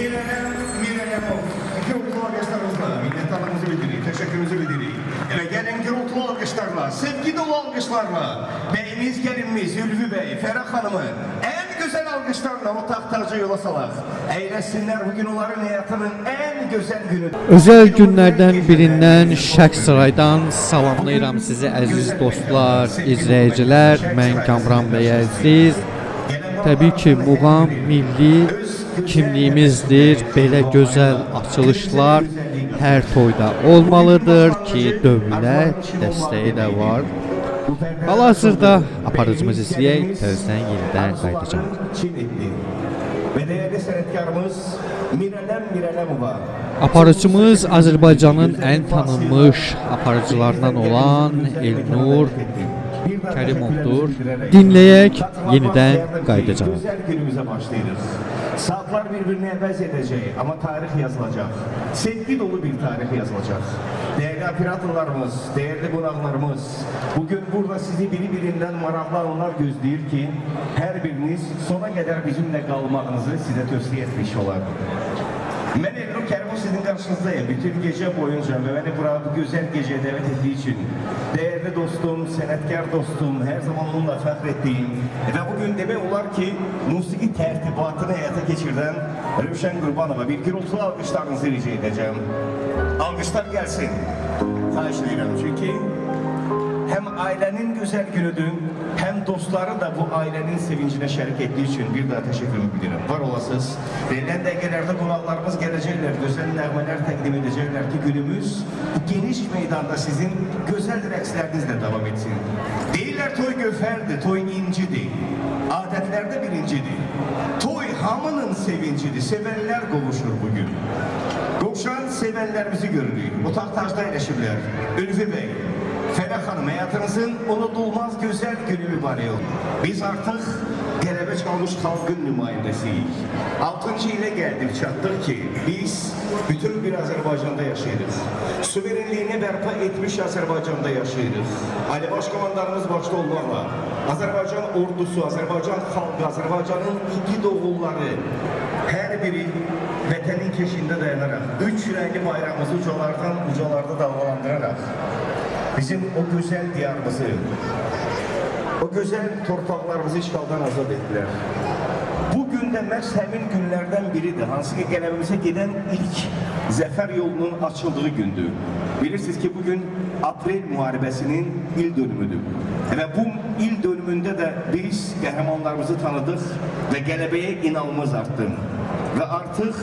Mirelem gürültülü alkışlarınızla minnettarlığımızı bildirik, teşekkürümüzü bildirik. Ve gelin gürültülü alkışlarla, sevgi dolu alkışlarla beyimiz, gelinimiz Ülvi Bey, Ferah Hanım'ı en güzel alkışlarla o tahtacı yola salak. Eylesinler bugün onların hayatının en güzel günü. Özel günlerden birinden Şəksaraydan salamlayıram sizi əziz dostlar, izləyicilər. Mən Kamran Bey Əziz. Təbii ki, muğam milli kimliyimizdir. Belə gözəl açılışlar hər toyda olmalıdır ki, dövlət dəstəyi də var. Hal-hazırda aparıcımız izləyək, təzədən yenidən qayıdacaq. Ve değerli senetkarımız Mirelem var. Aparıcımız Azərbaycanın ən tanınmış aparıcılarından olan Elnur Kərimovdur. Dinləyək, yenidən qayıdacaq. Güzel günümüze başlayırız. Saatler birbirini əvəz edəcək ama tarih yazılacak. Sevgi dolu bir tarih yazılacak. Değerli operatorlarımız, değerli qonaqlarımız, bugün burada sizi biri-birindən maraqlı anlar gözləyir ki, hər biriniz sona qədər bizimlə qalmağınızı sizə tövsiyə etmiş olar. Mən Elnur Kərimov sizin qarşınızdayım. Bütün gece boyunca ve beni burada bu güzel geceye davet ettiği için değerli dostum, sənətkar dostum, her zaman onunla fəxr ettiğim ve bugün demək olar ki, musiki tərtibatını həyata geçirdən Rövşən Qurbanova bir gürültülü alqışlarınızı rica edəcəm. Alqışlar gelsin. Xahiş edirəm çünkü hem ailenin güzel günüdür, hem dostları da bu ailenin sevincine şerik ettiği için bir daha teşekkürümü bilirim. Var olasınız. Verilen dəqiqələrdə qonaqlarımız gələcəklər, güzel nəğmələr təqdim edəcəklər ki, günümüz bu geniş meydanda sizin güzel rəqslərinizlə devam etsin. Deyirlər toy göfərdir, toy incidir, adətlerde birincidir. Toy hamının sevincidir, sevenler qovuşur bugün. Qovuşan sevenlerimizi görürük, otaq-tacda eləşiblər. Ülvi Bey, Ferah Hanım, hayatınızın unutulmaz güzel günü mübarek oldu. Biz artık qələbə çalmış xalqın nümayəndəsiyik. 6. ilə gəldik, çatdıq ki, biz bütün bir Azərbaycanda yaşayırıq. Suverenliyini bərpa etmiş Azərbaycanda yaşayırıq. Ali Başkomandanımız başda olmaqla, Azərbaycan ordusu, Azərbaycan xalqı, Azərbaycanın iki doğulları, hər biri vətənin keşiyində dayanaraq, 3 rəngli bayrağımızı ucalarda dalgalandırarak, bizim o güzel diyarımızı, o güzel torpaqlarımızı işgaldan azad ettiler. Bugün de məhz həmin günlərdən biridir. Hansı ki, qələbəmizə gedən ilk zəfər yolunun açıldığı gündür. Bilirsiniz ki, bugün Aprel Müharibəsinin il dönümüdür. Və bu il dönümündə də biz qəhrəmanlarımızı tanıdıq və qələbəyə inanmamız artdı. Və artıq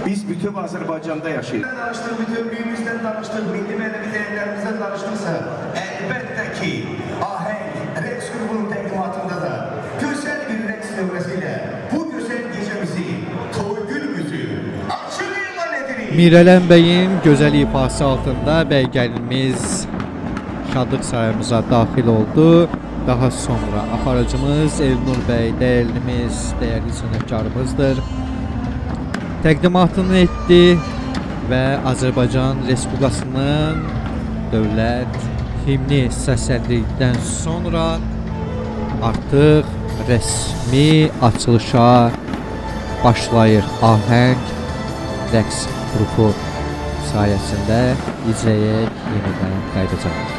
biz bütün Azerbaycan'da yaşayırız. Danıştık, bütün büyüğümüzden danıştık, milli mənəvi değerlerimizden danıştıksa, elbette ki ahenk, Rex grubunun təqdimatında da güzel bir Rex növrəsiyle bu güzel gecemizi, toy günümüzü açılıyla edirik. Mirelem Bey'in gözəl ifası altında bəy gəlimiz şadlıq sarayımıza daxil oldu. Daha sonra aparıcımız Elnur Bey, değerli sənətkarımızdır. Təqdimatını etdi və Azərbaycan Respublikasının dövlət himni səsləndikdən sonra artıq rəsmi açılışa başlayır. Ahəng rəqs qrupu sayəsində icrəyə yenidən qayıdacaq.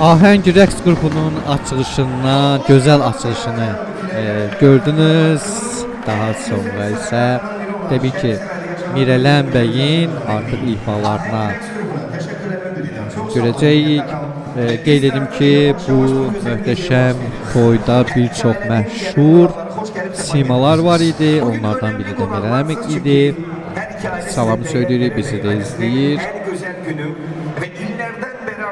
Ahəng rəqs qrupunun açılışına, gözəl açılışını gördünüz. Daha sonra isə təbii ki, Mirələm bəyin artıq ifalarına görəcəyik. Qeyd edim ki, bu möhtəşəm toyda bir çox məşhur simalar var idi. Onlardan biri də Mirələm idi. Salamı söylüyoruz, bizi de izləyir. En güzel günü ve illerden beri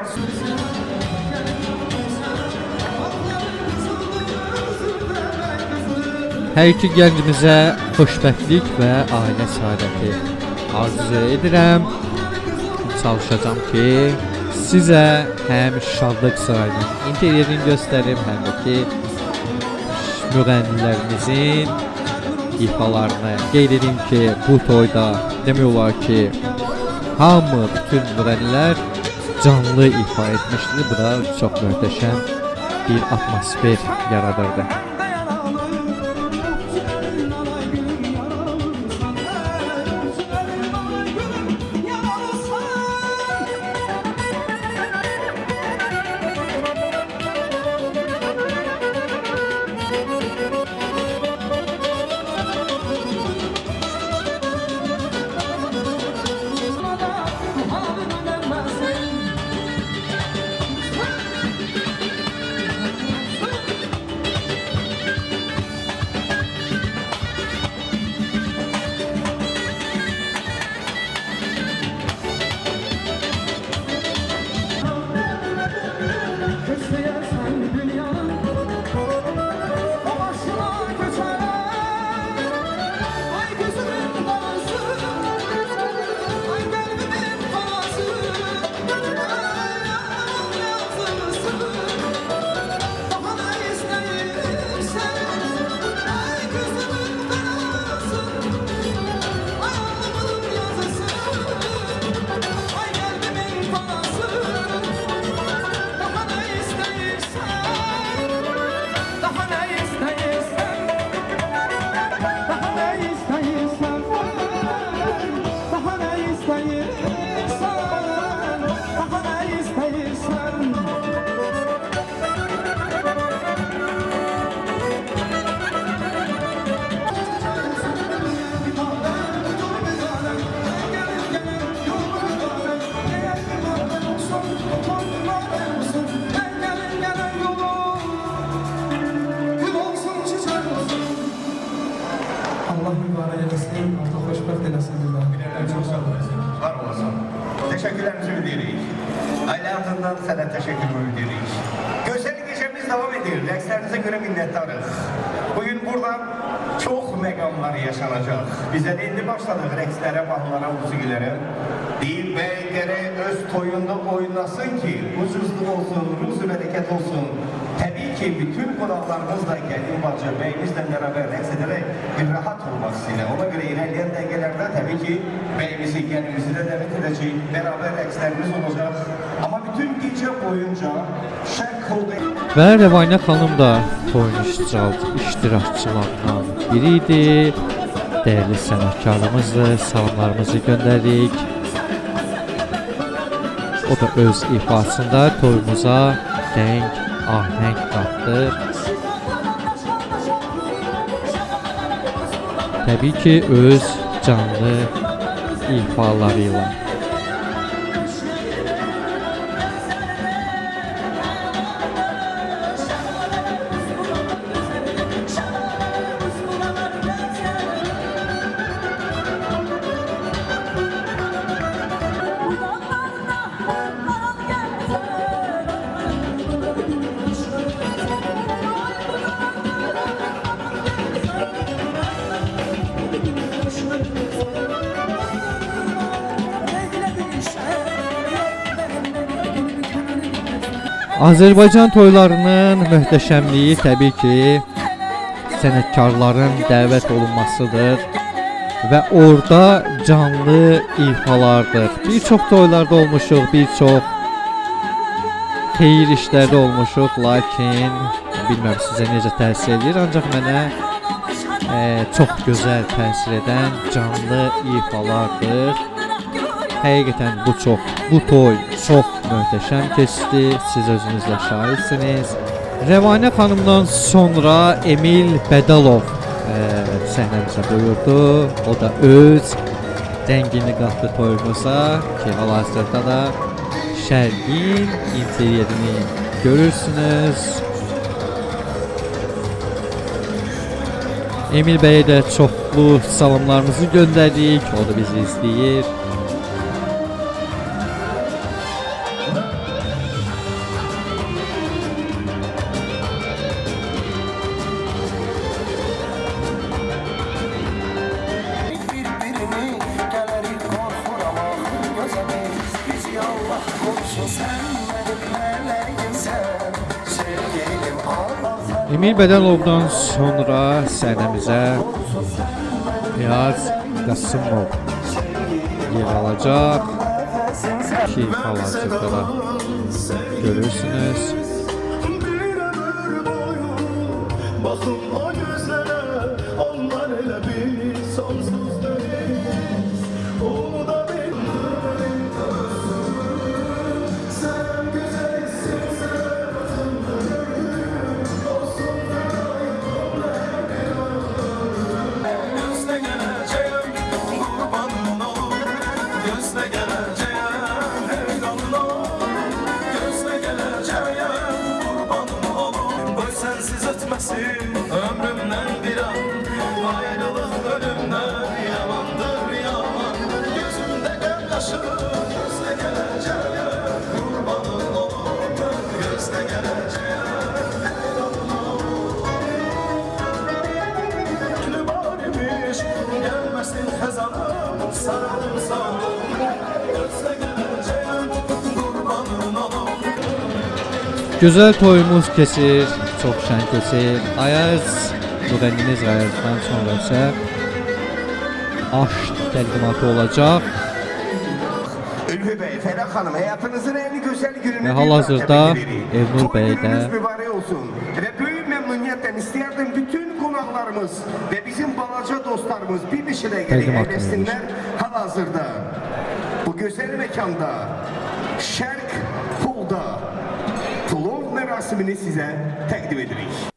Hər iki gəncimizə xoşbəxtlik və ailə səadəti arzu edirəm. Çalışacağım ki, sizə həm Şadlıq Sarayının interyerini göstərim, həm də ki, müğənnilərimizin ifalarını. Qeyd edim ki, bu toyda demək olar ki, hamı, bütün müğənnilər canlı ifa etmişdi. Bu da çox möhtəşəm bir atmosfer yaradırdı. Allah mübarək eləsin, artıq xoşbəxt eləsin billah. Çok sağ olasın. Var olasın. Teşekkürlerimizi bildiririk. Aile adından sana teşekkür bildiririk. Gösteri gecemiz devam ediyor. Rəqslərinize göre minnettarız. Bugün burada çok məqamlar yaşanacak. Bizə də indi başladık rəqslərə, baxımlara, musiqilərə. Deyil bəy gərək öz toyunda oynasın ki, ucuzluq olsun, ruzu bərəkət olsun. Tabii ki bütün qonaqlarımız da Gəlin bacı bəyimizlə beraber rəqs edərək bir rahat olmaq istəyirlər. Ona göre ilerleyen dəqiqələrdə tabii ki bəyimizi, gəlimizi də dəvət edəcək. Beraber rəqslərimiz olacaq. Ama bütün gece boyunca şərq kolda... Və Rəvanə xanım da toyun iştirakçılarından biri idi. Dəyərli sənətkarımızdır, salamlarımızı göndərik. O da öz ifasında toyumuza rəng, ahəng qatdı. Təbii ki, öz canlı ifalarıyla. Azərbaycan toylarının möhtəşəmliyi təbii ki sənətkarların dəvət olunmasıdır və orada canlı ifalardır. Bir çox toylarda olmuşuq, bir çox xeyir işlərdə olmuşuq, lakin bilmirəm sizə necə təsir edir, ancaq mənə çox gözəl təsir edən canlı ifalardır. Həqiqətən bu toy çox möhtəşəm keçdi. Siz özünüz də şahidsiniz. Rəvanə xanımdan sonra Emil Bədalov səhnəmizə buyurdu. O da öz rəngini qatdı toyumuza ki, hal-hazırda da şərqin interyerini görürsünüz. Emil bəyə də çoxlu salamlarımızı göndərdik. O da bizi izləyir. birbirini gəlirik qorxuramaq gözəmi bizi Allah qorusun sən mənim mələyimsən sevgilim Allah Emil Bədəlovdan sonra səhnəmizə Beyaz Qasımov yer alacaq ki, hal-hazırda da görürsünüz. Bakın o gözlere, onlar elə bir sonsuz deniz. Onu da bildim. Sen güzelsin, sen gözle geleceğim, kurbanın olur. Gözle geleceğim, heyranın olur. Gözle geleceğim, kurbanın olur. Boy sensiz ötmesin. Ömrümden bir an ayrılık ölümden yamandır yaman. Gözümde gözyaşı gözle geleceğim kurbanın olur. Gözle geleceğim heyranın olur. Gülü barimiş gelmesin hezanım sarılım sarılım. Gözle geleceğim kurbanın olur. Gözəl toyumuz keçir, çox şən keçir. Ayaz, müğənnimiz Ayazdan sonra isə aşk təqdimatı olacaq. Ülfü Bey, Ferah Hanım, hayatınızın en güzel gününü Ve hal-hazırda bir tane dilerim. Evnur Toy Bey de- gününüz mübarek olsun. Ve büyük memnuniyetle isterdim bütün konaklarımız ve bizim balaca dostlarımız bir dişine Təqdim gelip hakkını evlensinler. Hal-hazırda bu güzel mekanda Şərq Pool'da Plov merasimini size təqdim edirik.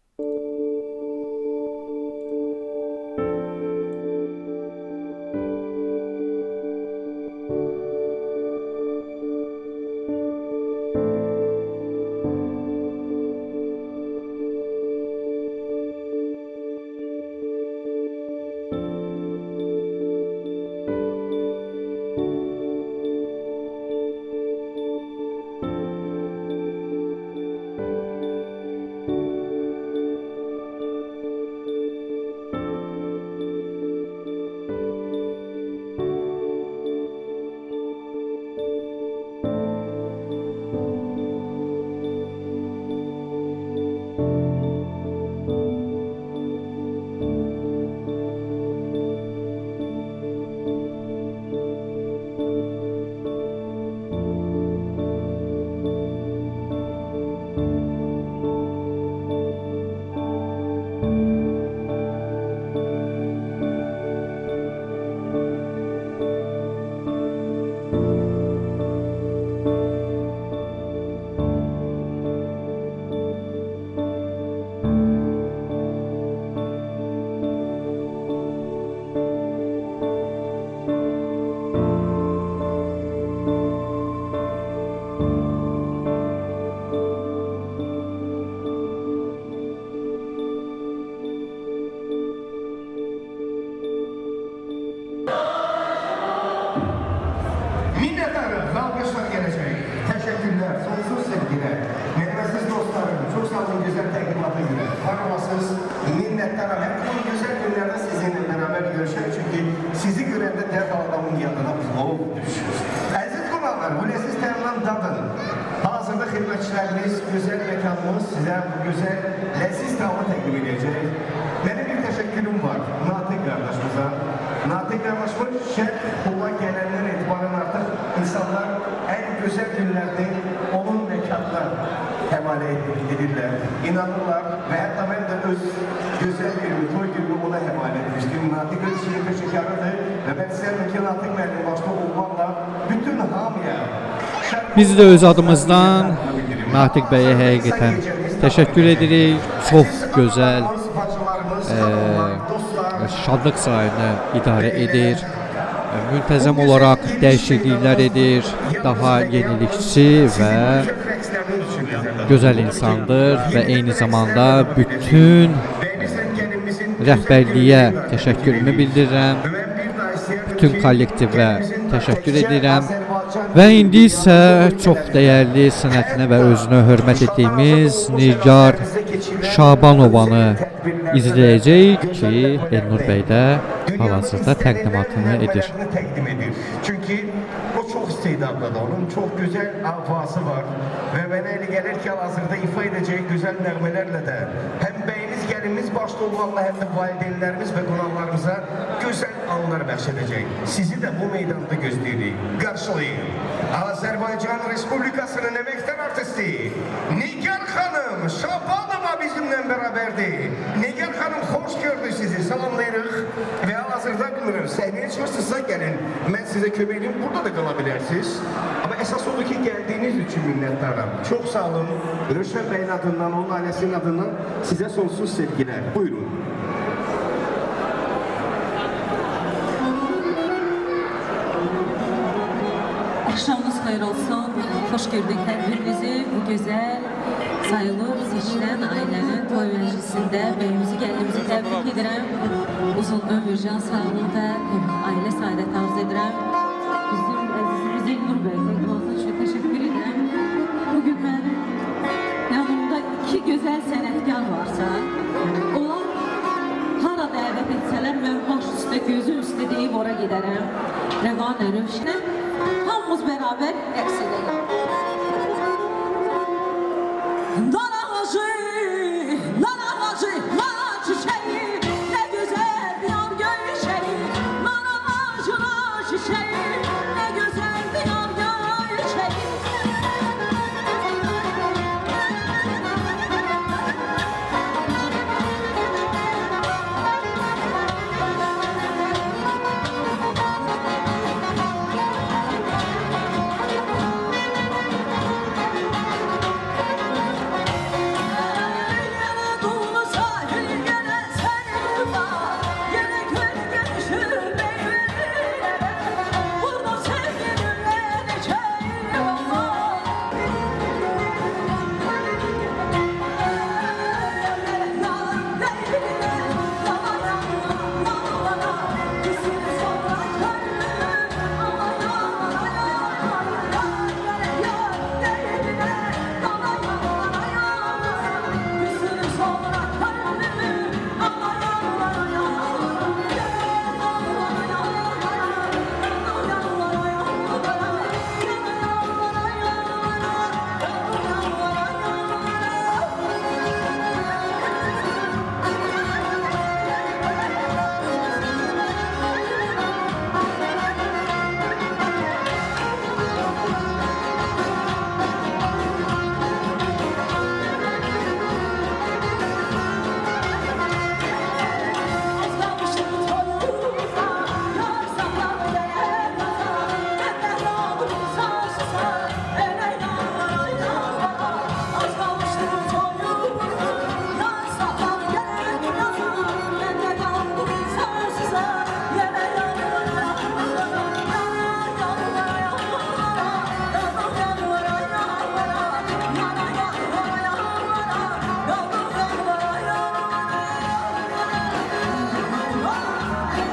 Minnettarım, alkışlar gelecek. Teşekkürler, sonsuz sevgiler. Merhametsiz dostlarım, çok sağ olun güzel təqdimata göre. Tanımasız, minnettarım. Hep bu güzel günlerde sizinle beraber görüşürüz. Çünkü sizi görende derhal adamın yanına zor düşür. Aziz konaklar, bu leziz tanınan dadın. Hazırda hizmetçilerimiz, güzel mekanımız size bu güzel leziz tavrı təqdim edecek. Benim bir teşekkürüm var Natik kardeşimize. Natik kardeşimiz Şərq Pool'a gelenler itibaren artık insanlar en güzel günlerde onun mekanına hemale edirler, inanırlar ve hatta ben de öz güzel günümü, toy günümü ona hemale etmiştim. Natik öz için teşekkürler ve ben size Natik Müəllim başta olmakla bütün Biz de öz adımızdan Natiq bəyə həqiqətən təşəkkür edirik. Çox gözəl şadlıq sarayını idarə edir. Müntəzəm olaraq dəyişikliklər edir. Daha yenilikçi və gözəl insandır və eyni zamanda bütün rəhbərliyə təşəkkürümü bildirirəm. Bütün kollektivə təşəkkür edirəm. Və indi isə çox dəyərli sənətinə və özünə hörmət etdiyimiz Nigar Şabanovanı izləyəcəyik ki, Elnur bəy də hal-hazırda təqdimatını edir. Çünki o çox istedadlıdır, onun çox gözəl avazı var və mənə elə gəlir ki, hal-hazırda ifa edəcəyi gözəl nəğmələrlə də həm bəyimiz, gəlimiz başda olmaqla həm də valideynlərimiz və qonaqlarımıza gözəl anlar bəxş edəcək. Sizi də bu meydanda gözləyirik. Qarşılayın. Azərbaycan Respublikasının əməkdar artisti Nigar xanım Şabanova bizimlə bərabərdir. Nigar xanım, xoş gördük sizi, salamlayırıq və hal-hazırda bilmirəm, səhnəyə çıxırsınızsa gəlin, mən sizə kömək edeyim, burada da qala bilərsiniz. Amma əsas odur ki, gəldiyiniz üçün minnətdaram. Çox sağ olun, Rövşən bəyin adından, onun ailəsinin adından sizə sonsuz sevgilər. Buyurun. Axşamınız xeyir olsun. Xoş gördük hər birinizi bu gözəl sayılır seçilən ailənin toy məclisində bəyimizi, gəlinimizi təbrik edirəm. Uzun ömür, can sağlığı və ailə saadət arz edirəm. Bizim əzizimiz Elnur bəy təqdimatı üçün təşəkkür edirəm. Bugün mənim yanımda iki gözəl sənətkar varsa, onlar hara dəvət etsələr, mən baş üstə, gözüm üstə deyib ora gedərəm. Rəvanə Rövşənə hamımız beraber rəqs edelim. Nar ağacı, nar ağacı, nar çiçeği, ne güzel yar göyçeği. Nar ağacı, nar çiçeği, ne güzel yar göyçeği.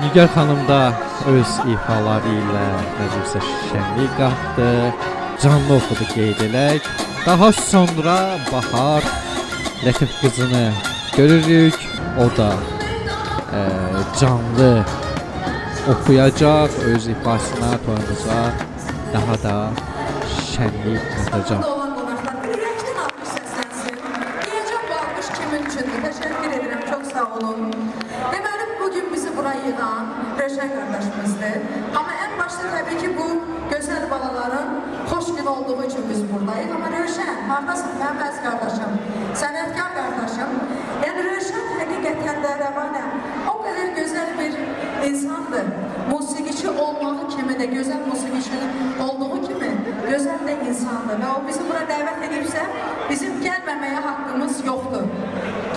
Nigar xanım da öz ifaları ilə necəsə şənlik qatdı, canlı oxudu qeyd edək. Daha sonra Bahar Lətif qızını görürük, o da canlı oxuyacaq, öz ifasına, toyumuza daha da şənlik qatacaq. olan qonaqlar ürəkdən almış səslənsin. Deyəcəm bu almış kimin üçündür? Təşəkkür edirəm, çox sağ olun. Deməli, bugün bizi bura yığan Rövşən qardaşımızdır. Amma ən başta təbii ki, bu gözəl balaların xoş gün olduğu üçün biz buradayıq. Amma Rövşən, haradasın mənim əziz qardaşım, sənətkar qardaşım. Yəni Rövşən həqiqətən də Rəvanə o qədər gözəl bir insandır. Musiqiçi olmağı kimi də, gözəl musiqiçi olduğu kimi, gözəl gözəl də insandır və o bizi bura dəvət edibsə, bizim gəlməməyə haqqımız yoxdur.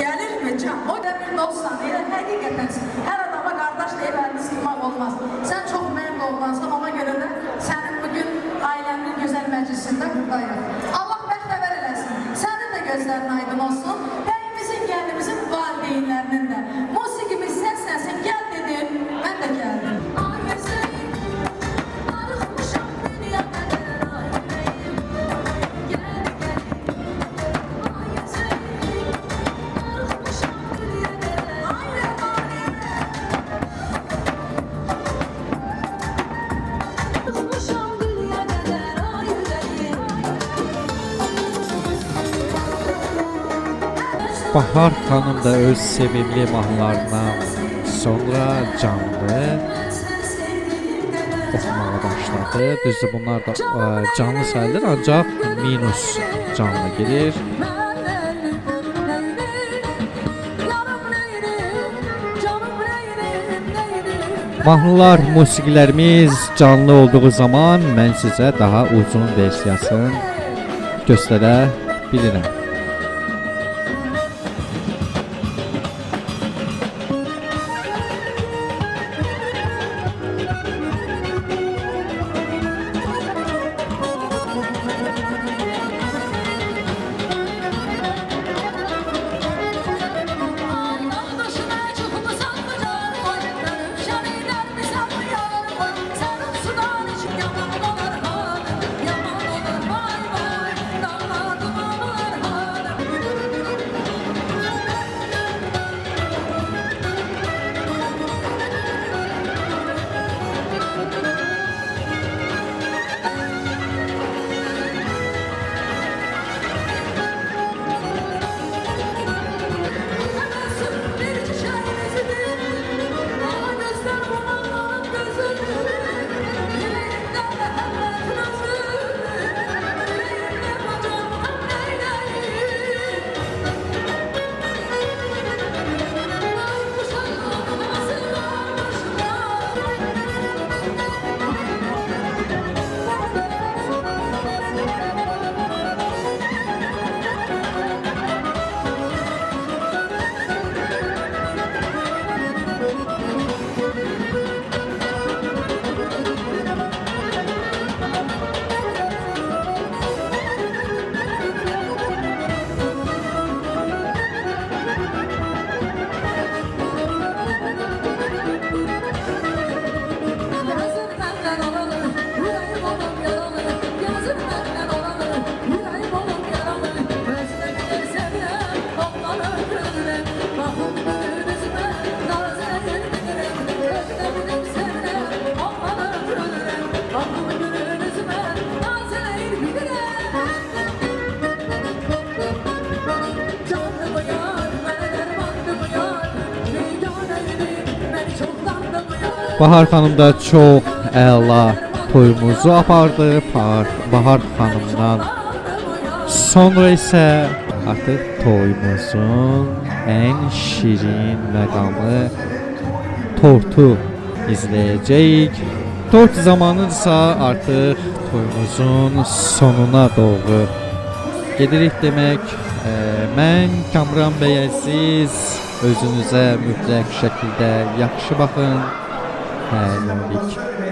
Gəlirmi can? O da bir dostsan, elə həqiqətən hər adama qardaş deyib əlini sıxmaq olmaz. Sən çox mənim oğlansan, ona görə də sənin bugün ailənin gözəl məclisində buradayıq. Allah bəxtəvər eləsin, sənin də gözlərin aydın olsun, bəyimizin, gəlinimizin valideynlərinin də. Musiqimiz səslənsin, gəl dedin, mən də gəldim. Bahar xanım da öz sevimli mahnılarından sonra canlı oxumağa başladı. Düzdür, bunlar da canlı sayılır, ancaq minus canlı gelir. Mahnılar, musiqilərimiz canlı olduğu zaman mən sizə daha uzun versiyasını göstərə bilirəm. Bahar xanım da çox əla toyumuzu apardı. Bahar xanımdan sonra isə artıq toyumuzun ən şirin məqamı tortu izləyəcəyik. Tort zamanıdırsa artıq toyumuzun sonuna doğru gedirik demək. Mən Kamran bəy əziz, özünüzə mütləq şəkildə yaxşı baxın. Hələlik.